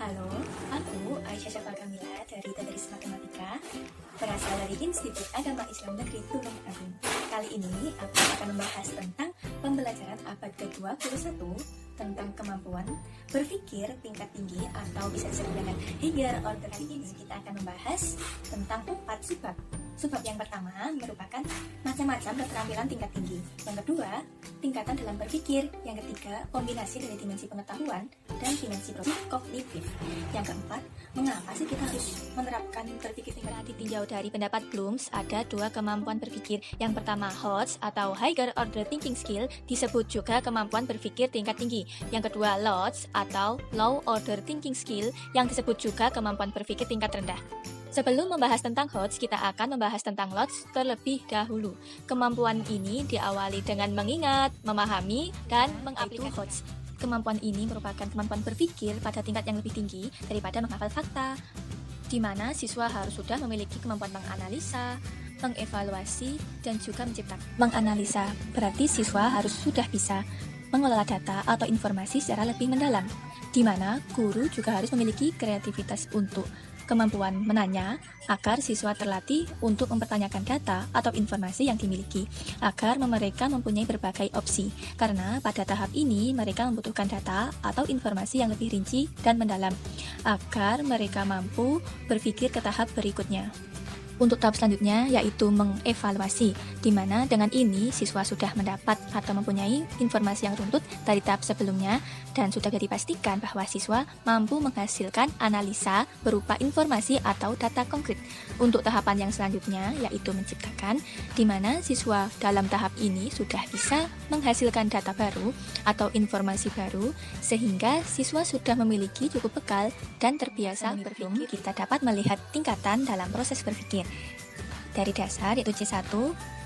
Halo, aku Aisyah Syafal Kamila dari Tadris Matematika, berasal dari Institut Agama Islam Negeri Tulung Agung. Kali ini aku akan membahas tentang pembelajaran abad ke-21 tentang kemampuan berpikir tingkat tinggi atau bisa disebut dengan higher order. Kali ini kita akan membahas tentang 4 subbab. Subbab yang pertama merupakan macam-macam keterampilan tingkat tinggi. Yang kedua, tingkatan dalam berpikir. Yang ketiga, kombinasi dari dimensi pengetahuan dan dimensi kognitif. Yang keempat, mengapa sih kita harus menerapkan berpikir tingkat tinggi? Ditinjau dari pendapat Bloom's, ada 2 kemampuan berpikir. Yang pertama, HOTS atau Higher Order Thinking Skill, disebut juga kemampuan berpikir tingkat tinggi. Yang kedua, LOTS atau Low Order Thinking Skill, yang disebut juga kemampuan berpikir tingkat rendah. Sebelum membahas tentang HOTS, kita akan membahas tentang LOTS terlebih dahulu. Kemampuan ini diawali dengan mengingat, memahami, dan mengaplikasikan HOTS. Kemampuan ini merupakan kemampuan berpikir pada tingkat yang lebih tinggi daripada menghafal fakta, di mana siswa harus sudah memiliki kemampuan menganalisa, mengevaluasi, dan juga menciptakan. Menganalisa berarti siswa harus sudah bisa mengelola data atau informasi secara lebih mendalam, di mana guru juga harus memiliki kreativitas untuk kemampuan menanya agar siswa terlatih untuk mempertanyakan data atau informasi yang dimiliki agar mereka mempunyai berbagai opsi, karena pada tahap ini mereka membutuhkan data atau informasi yang lebih rinci dan mendalam agar mereka mampu berpikir ke tahap berikutnya. Untuk tahap selanjutnya yaitu mengevaluasi, di mana dengan ini siswa sudah mendapat atau mempunyai informasi yang runtut dari tahap sebelumnya dan sudah dipastikan bahwa siswa mampu menghasilkan analisa berupa informasi atau data konkret. Untuk tahapan yang selanjutnya yaitu menciptakan, di mana siswa dalam tahap ini sudah bisa menghasilkan data baru atau informasi baru sehingga siswa sudah memiliki cukup bekal dan terbiasa berpikir. Kita dapat melihat tingkatan dalam proses berpikir. Dari dasar yaitu C1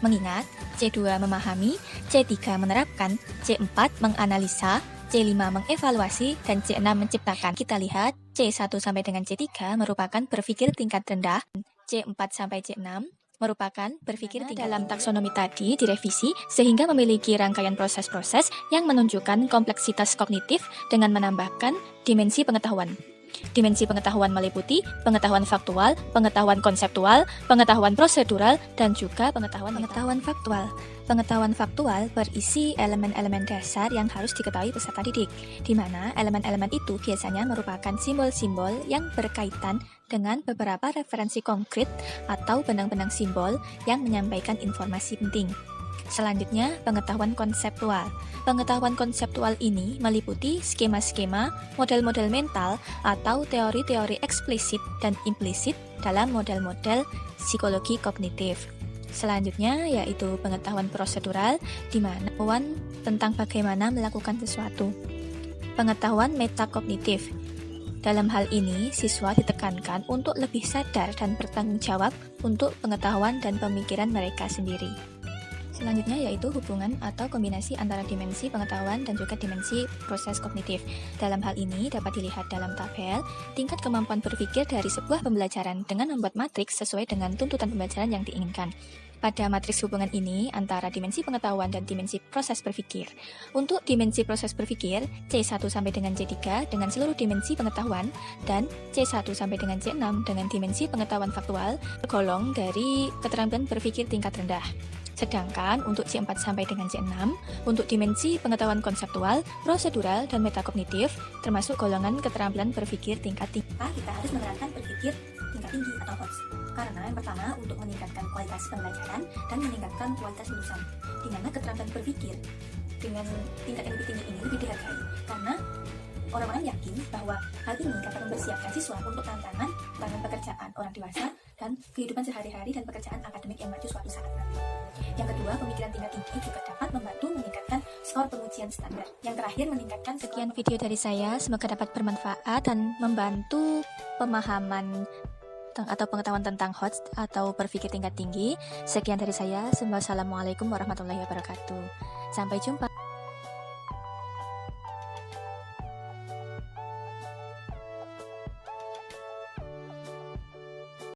mengingat, C2 memahami, C3 menerapkan, C4 menganalisa, C5 mengevaluasi, dan C6 menciptakan. Kita lihat C1 sampai dengan C3 merupakan berpikir tingkat rendah, C4 sampai C6 merupakan berpikir dalam taksonomi tadi direvisi sehingga memiliki rangkaian proses-proses yang menunjukkan kompleksitas kognitif dengan menambahkan dimensi pengetahuan. Dimensi pengetahuan meliputi pengetahuan faktual, pengetahuan konseptual, pengetahuan prosedural, dan juga pengetahuan faktual. Pengetahuan faktual berisi elemen-elemen dasar yang harus diketahui peserta didik, di mana elemen-elemen itu biasanya merupakan simbol-simbol yang berkaitan dengan beberapa referensi konkret atau benang-benang simbol yang menyampaikan informasi penting. Selanjutnya, pengetahuan konseptual. Pengetahuan konseptual ini meliputi skema-skema, model-model mental, atau teori-teori eksplisit dan implisit dalam model-model psikologi kognitif. Selanjutnya, yaitu pengetahuan prosedural, di mana pengetahuan tentang bagaimana melakukan sesuatu. Pengetahuan metakognitif. Dalam hal ini, siswa ditekankan untuk lebih sadar dan bertanggung jawab untuk pengetahuan dan pemikiran mereka sendiri. Selanjutnya yaitu hubungan atau kombinasi antara dimensi pengetahuan dan juga dimensi proses kognitif. Dalam hal ini dapat dilihat dalam tabel tingkat kemampuan berpikir dari sebuah pembelajaran dengan membuat matriks sesuai dengan tuntutan pembelajaran yang diinginkan. Pada matriks hubungan ini antara dimensi pengetahuan dan dimensi proses berpikir. Untuk dimensi proses berpikir, C1 sampai dengan C3 dengan seluruh dimensi pengetahuan dan C1 sampai dengan C6 dengan dimensi pengetahuan faktual tergolong dari keterampilan berpikir tingkat rendah. Sedangkan untuk C4 sampai dengan C6, untuk dimensi pengetahuan konseptual, prosedural, dan metakognitif, termasuk golongan keterampilan berpikir tingkat tinggi. Kita harus menerapkan berpikir tingkat tinggi atau HOTS. Karena yang pertama untuk meningkatkan kualitas pembelajaran dan meningkatkan kualitas lulusan. Di mana keterampilan berpikir dengan tingkat yang lebih tinggi ini lebih dihargai. Karena orang-orang yakin bahwa hal ini dapat mempersiapkan siswa untuk tantangan pekerjaan orang dewasa dan kehidupan sehari-hari dan pekerjaan akademik yang maju suatu saat nanti. Yang kedua, pemikiran tingkat tinggi juga dapat membantu meningkatkan skor pengujian standar. Yang terakhir, meningkatkan sekian video dari saya, semoga dapat bermanfaat dan membantu pemahaman atau pengetahuan tentang HOTS atau berpikir tingkat tinggi. Sekian dari saya, wassalamualaikum warahmatullahi wabarakatuh. Sampai jumpa.